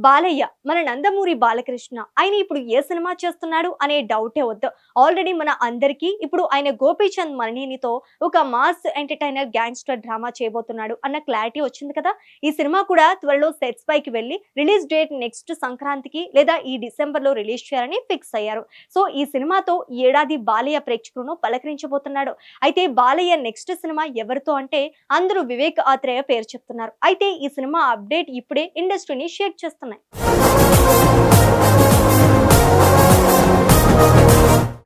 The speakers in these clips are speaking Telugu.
బాలయ్య మన నందమూరి బాలకృష్ణ ఆయన ఇప్పుడు ఏ సినిమా చేస్తున్నాడు అనే డౌటే వద్దు. ఆల్రెడీ మన అందరికీ ఇప్పుడు ఆయన గోపీచంద్ మణినితో ఒక మాస్ ఎంటర్టైనర్ గ్యాంగ్స్టర్ డ్రామా చేయబోతున్నాడు అన్న క్లారిటీ వచ్చింది కదా. ఈ సినిమా కూడా త్వరలో సెట్స్ పైకి వెళ్లి రిలీజ్ డేట్ నెక్స్ట్ సంక్రాంతికి లేదా ఈ డిసెంబర్ లో రిలీజ్ చేయాలని ఫిక్స్ అయ్యారు. సో ఈ సినిమాతో ఏడాది బాలయ్య ప్రేక్షకులను పలకరించబోతున్నాడు. అయితే బాలయ్య నెక్స్ట్ సినిమా ఎవరితో అంటే అందరూ వివేక్ ఆత్రేయ పేరు చెప్తున్నారు. అయితే ఈ సినిమా అప్డేట్ ఇప్పుడే ఇండస్ట్రీని షేక్ చేస్తున్నారు.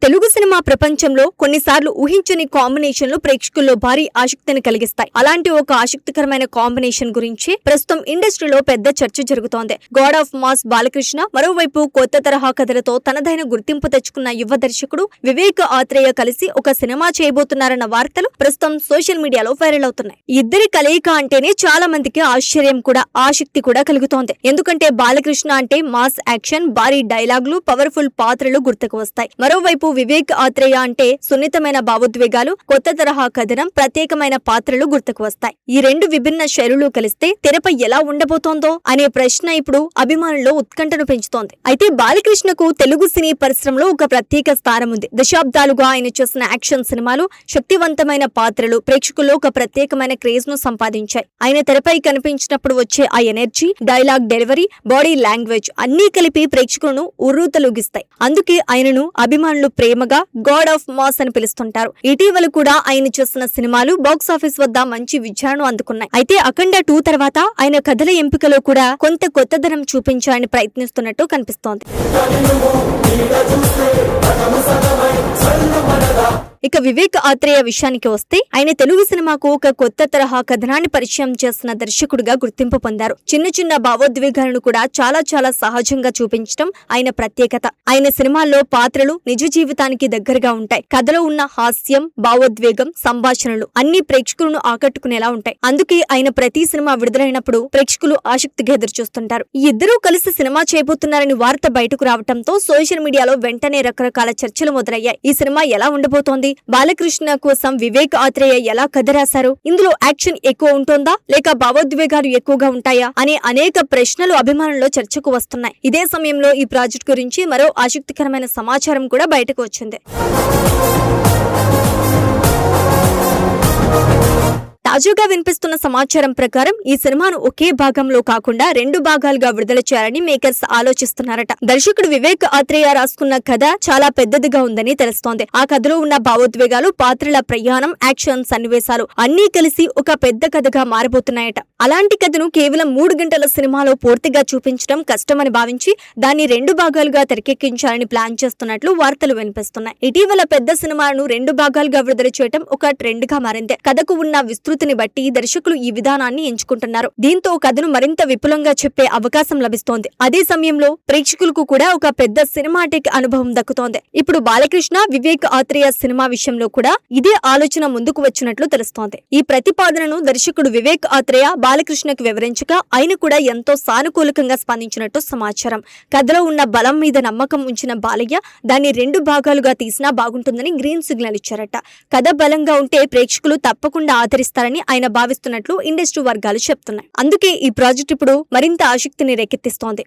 తెలుగు సినిమా ప్రపంచంలో కొన్నిసార్లు ఊహించని కాంబినేషన్లు ప్రేక్షకుల్లో భారీ ఆసక్తిని కలిగిస్తాయి. అలాంటి ఒక ఆసక్తికరమైన కాంబినేషన్ గురించి ప్రస్తుతం ఇండస్ట్రీలో పెద్ద చర్చ జరుగుతోంది. గాడ్ ఆఫ్ మాస్ బాలకృష్ణ మరోవైపు కొత్త తరహా కథలతో తనదైన గుర్తింపు తెచ్చుకున్న యువ దర్శకుడు వివేక్ ఆత్రేయ కలిసి ఒక సినిమా చేయబోతున్నారన్న వార్తలు ప్రస్తుతం సోషల్ మీడియాలో వైరల్ అవుతున్నాయి. ఇద్దరి కలయిక అంటేనే చాలా మందికి ఆశ్చర్యం కూడా ఆసక్తి కూడా కలుగుతోంది. ఎందుకంటే బాలకృష్ణ అంటే మాస్ యాక్షన్, భారీ డైలాగులు, పవర్ఫుల్ పాత్రలు గుర్తుకు వస్తాయి. మరోవైపు వివేక్ ఆత్రేయ అంటే సున్నితమైన భావోద్వేగాలు, కొత్త తరహా కథనం, ప్రత్యేకమైన పాత్రలు గుర్తుకు వస్తాయి. ఈ రెండు విభిన్న శైలులు కలిస్తే తెరపై ఎలా ఉండబోతోందో అనే ప్రశ్న ఇప్పుడు అభిమానుల్లో ఉత్కంఠను పెంచుతోంది. అయితే బాలకృష్ణకు తెలుగు సినీ పరిశ్రమలో ఒక ప్రత్యేక స్థానం ఉంది. దశాబ్దాలుగా ఆయన చేసిన యాక్షన్ సినిమాలు, శక్తివంతమైన పాత్రలు ప్రేక్షకుల్లో ఒక ప్రత్యేకమైన క్రేజ్ ను సంపాదించాయి. ఆయన తెరపై కనిపించినప్పుడు వచ్చే ఆ energy, dialogue delivery, body language అన్నీ కలిపి ప్రేక్షకులను ఉర్రూతలూగిస్తాయి. అందుకే ఆయనను అభిమానులు ప్రేమగా గాడ్ ఆఫ్ మాస్ అని పిలుస్తుంటారు. ఇటీవల కూడా ఆయన చేసిన సినిమాలు బాక్సాఫీస్ వద్ద మంచి విజయాలను అందుకున్నాయి. అయితే అఖండ 2 తర్వాత ఆయన కథల ఎంపికలో కూడా కొంత కొత్తదనం చూపించాలని ప్రయత్నిస్తున్నట్టు కనిపిస్తోంది. ఇక వివేక్ ఆత్రేయ విషయానికి వస్తే ఆయన తెలుగు సినిమాకు ఒక కొత్త తరహా కథనాన్ని పరిచయం చేస్తున్న దర్శకుడిగా గుర్తింపు పొందారు. చిన్న చిన్న భావోద్వేగాలను కూడా చాలా సహజంగా చూపించడం ఆయన ప్రత్యేకత. ఆయన సినిమాల్లో పాత్రలు నిజ జీవితానికి దగ్గరగా ఉంటాయి. కథలో ఉన్న హాస్యం, భావోద్వేగం, సంభాషణలు అన్ని ప్రేక్షకులను ఆకట్టుకునేలా ఉంటాయి. అందుకే ఆయన ప్రతి సినిమా విడుదలైనప్పుడు ప్రేక్షకులు ఆసక్తిగా ఎదురుచూస్తుంటారు. ఈ ఇద్దరూ కలిసి సినిమా చేయబోతున్నారని వార్త బయటకు రావడంతో సోషల్ మీడియాలో వెంటనే రకరకాల చర్చలు మొదలయ్యాయి. ఈ సినిమా ఎలా ఉండబోతోంది? బాలకృష్ణ కోసం వివేక్ ఆత్రేయ ఎలా కథ రాశారు? ఇందులో యాక్షన్ ఎక్కువ ఉంటుందా లేక భావోద్వేగాలు ఎక్కువగా ఉంటాయా అనే అనేక ప్రశ్నలు అభిమానుల్లో చర్చకు వస్తున్నాయి. ఇదే సమయంలో ఈ ప్రాజెక్ట్ గురించి మరో ఆసక్తికరమైన సమాచారం కూడా బయటకు వచ్చింది. తాజాగా వినిపిస్తున్న సమాచారం ప్రకారం ఈ సినిమాను ఒకే భాగంలో కాకుండా 2 భాగాలుగా విడుదల చేయాలని మేకర్స్ ఆలోచిస్తున్నారట. దర్శకుడు వివేక్ ఆత్రేయ రాసుకున్న కథ చాలా పెద్దదిగా ఉందని తెలుస్తోంది. ఆ కథలో ఉన్న భావోద్వేగాలు, పాత్రల ప్రయాణం, యాక్షన్ సన్నివేశాలు అన్నీ కలిసి ఒక పెద్ద కథగా మారబోతున్నాయట. అలాంటి కథను కేవలం 3 గంటల సినిమాలో పూర్తిగా చూపించడం కష్టమని భావించి దాన్ని 2 భాగాలుగా తెరకెక్కించాలని ప్లాన్ చేస్తున్నట్లు వార్తలు వినిపిస్తున్నాయి. ఇటీవల పెద్ద సినిమాలను 2 భాగాలుగా విడుదల చేయడం ఒక ట్రెండ్ గా మారింది. కథకు ఉన్న విస్తృతిని బట్టి దర్శకులు ఈ విధానాన్ని ఎంచుకుంటున్నారు. దీంతో కథను మరింత విపులంగా చెప్పే అవకాశం లభిస్తోంది. అదే సమయంలో ప్రేక్షకులకు కూడా ఒక పెద్ద సినిమాటిక్ అనుభవం దక్కుతోంది. ఇప్పుడు బాలకృష్ణ, వివేక్ ఆత్రేయ సినిమా విషయంలో కూడా ఇదే ఆలోచన ముందుకు వచ్చినట్లు తెలుస్తోంది. ఈ ప్రతిపాదనను దర్శకుడు వివేక్ ఆత్రేయ బాలకృష్ణకు వివరించగా ఆయన కూడా ఎంతో సానుకూలంగా స్పందించినట్టు సమాచారం. కథలో ఉన్న బలం మీద నమ్మకం ఉంచిన బాలయ్య దాన్ని 2 భాగాలుగా తీసినా బాగుంటుందని గ్రీన్ సిగ్నల్ ఇచ్చారట. కథ బలంగా ఉంటే ప్రేక్షకులు తప్పకుండా ఆదరిస్తారని ఆయన భావిస్తున్నట్లు ఇండస్ట్రీ వర్గాలు చెప్తున్నాయి. అందుకే ఈ ప్రాజెక్ట్ ఇప్పుడు మరింత ఆసక్తిని రేకెత్తిస్తోంది.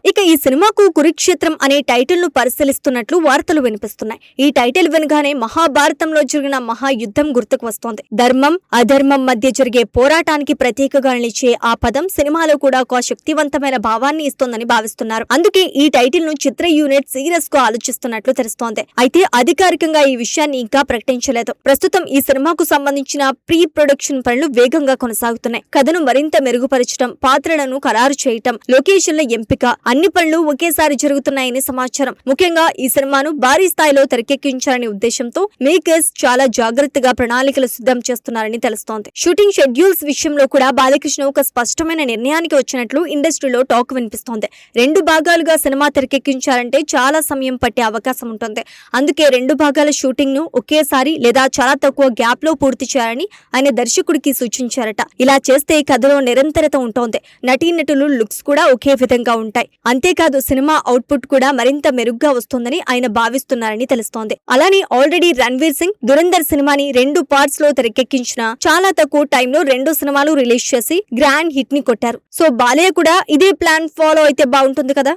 ఇక ఈ సినిమాకు కురుక్షేత్రం అనే టైటిల్ ను పరిశీలిస్తున్నట్లు వార్తలు వినిపిస్తున్నాయి. ఈ టైటిల్ వినగానే మహాభారతంలో జరిగిన మహాయుద్ధం గుర్తుకు వస్తోంది. ధర్మం, అధర్మం మధ్య జరిగే పోరాటానికి ప్రతీకగా నిలిచే ఆ పదం సినిమాలో కూడా ఒక శక్తివంతమైన భావాన్ని ఇస్తోందని భావిస్తున్నారు. అందుకే ఈ టైటిల్ ను చిత్ర యూనిట్ సీరియస్ గా ఆలోచిస్తున్నట్లు తెలుస్తోంది. అయితే అధికారికంగా ఈ విషయాన్ని ఇంకా ప్రకటించలేదు. ప్రస్తుతం ఈ సినిమాకు సంబంధించిన ప్రీ ప్రొడక్షన్ పనులు వేగంగా కొనసాగుతున్నాయి. కథను మరింత మెరుగుపరచడం, పాత్రలను ఖరారు చేయటం, లొకేషన్ల ఎంపిక అన్ని పనులు ఒకేసారి జరుగుతున్నాయని సమాచారం. ముఖ్యంగా ఈ సినిమాను భారీ స్థాయిలో తెరకెక్కించాలనే ఉద్దేశంతో మేకర్స్ చాలా జాగ్రత్తగా ప్రణాళికలు సిద్ధం చేస్తున్నారని తెలుస్తోంది. షూటింగ్ షెడ్యూల్స్ విషయంలో కూడా బాలకృష్ణ ఒక స్పష్టమైన నిర్ణయానికి వచ్చినట్లు ఇండస్ట్రీలో టాక్ వినిపిస్తోంది. 2 భాగాలుగా సినిమా తెరకెక్కించాలంటే చాలా సమయం పట్టే అవకాశం ఉంటుంది. అందుకే 2 భాగాల షూటింగ్ ను ఒకేసారి లేదా చాలా తక్కువ గ్యాప్ లో పూర్తి చేయాలని ఆయన దర్శకుడికి సూచించారట. ఇలా చేస్తే కథలో నిరంతరత ఉంటోంది. నటీనటులు లుక్స్ కూడా ఒకే విధంగా ఉంటాయి. అంతేకాదు సినిమా అవుట్పుట్ కూడా మరింత మెరుగ్గా వస్తుందని ఆయన భావిస్తున్నారని తెలుస్తోంది. అలానే ఆల్రెడీ రణ్వీర్ సింగ్ దురంధర్ సినిమాని 2 పార్ట్స్ లో తెరకెక్కించిన చాలా తక్కువ టైంలో 2 సినిమాలు రిలీజ్ చేసి గ్రాండ్ హిట్ ని కొట్టారు. సో బాలయ్య కూడా ఇదే ప్లాన్ ఫాలో అయితే బాగుంటుంది కదా.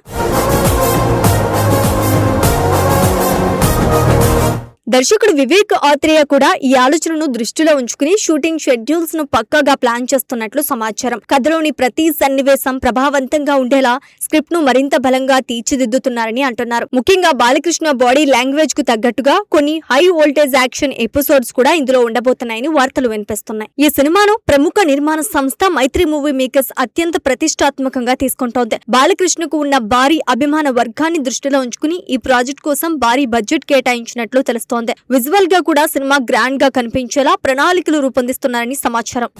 దర్శకుడు వివేక్ ఆత్రేయ కూడా ఈ ఆలోచనను దృష్టిలో ఉంచుకుని షూటింగ్ షెడ్యూల్స్ ను పక్కాగా ప్లాన్ చేస్తున్నట్లు సమాచారం. కథలోని ప్రతి సన్నివేశం ప్రభావవంతంగా ఉండేలా స్క్రిప్ట్ ను మరింత బలంగా తీర్చిదిద్దుతున్నారని అంటున్నారు. ముఖ్యంగా బాలకృష్ణ బాడీ లాంగ్వేజ్ కు తగ్గట్టుగా కొన్ని హై వోల్టేజ్ యాక్షన్ ఎపిసోడ్స్ కూడా ఇందులో ఉండబోతున్నాయని వార్తలు వినిపిస్తున్నాయి. ఈ సినిమాను ప్రముఖ నిర్మాణ సంస్థ మైత్రి మూవీ మేకర్స్ అత్యంత ప్రతిష్టాత్మకంగా తీసుకుంటోంది. బాలకృష్ణకు ఉన్న భారీ అభిమాన వర్గాన్ని దృష్టిలో ఉంచుకుని ఈ ప్రాజెక్ట్ కోసం భారీ బడ్జెట్ కేటాయించినట్లు తెలుస్తోంది. విజువల్ గా కూడా సినిమా గ్రాండ్ గా కనిపించేలా ప్రణాళికలు రూపొందిస్తున్నారని సమాచారం.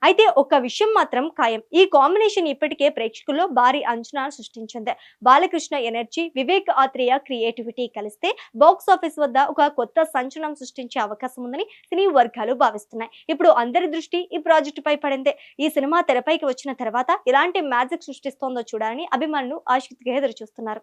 అయితే ఒక విషయం మాత్రం ఖాయం. ఈ కాంబినేషన్ ఇప్పటికే ప్రేక్షకుల్లో భారీ అంచనాలు సృష్టించింది. బాలకృష్ణ ఎనర్జీ, వివేక్ ఆత్రేయ క్రియేటివిటీ కలిస్తే బాక్స్ ఆఫీస్ వద్ద ఒక కొత్త సంచలనం సృష్టించే అవకాశం ఉందని సినీ వర్గాలు భావిస్తున్నాయి. ఇప్పుడు అందరి దృష్టి ఈ ప్రాజెక్టు పై పడింది. ఈ సినిమా తెరపైకి వచ్చిన తర్వాత ఎలాంటి మ్యాజిక్ సృష్టిస్తోందో చూడాలని అభిమానులు ఆసక్తిగా ఎదురు చూస్తున్నారు.